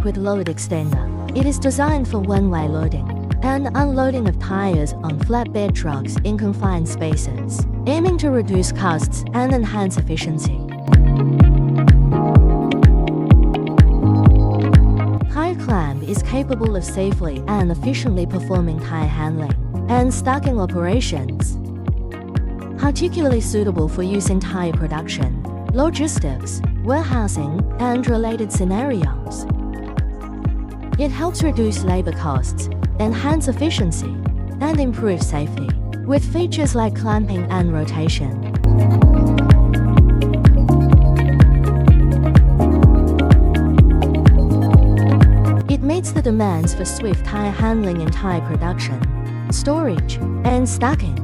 liquid load extender. It is designed for one-way loading and unloading of tires on flatbed trucks in confined spaces, aiming to reduce costs and enhance efficiency. Tire clamp is capable of safely and efficiently performing tire handling and stacking operations, particularly suitable for use in tire production, logistics, warehousing, and related scenarios. It helps reduce labor costs, enhance efficiency, and improve safety, with features like clamping and rotation. It meets the demands for swift tire handling in tire production, storage, and stacking.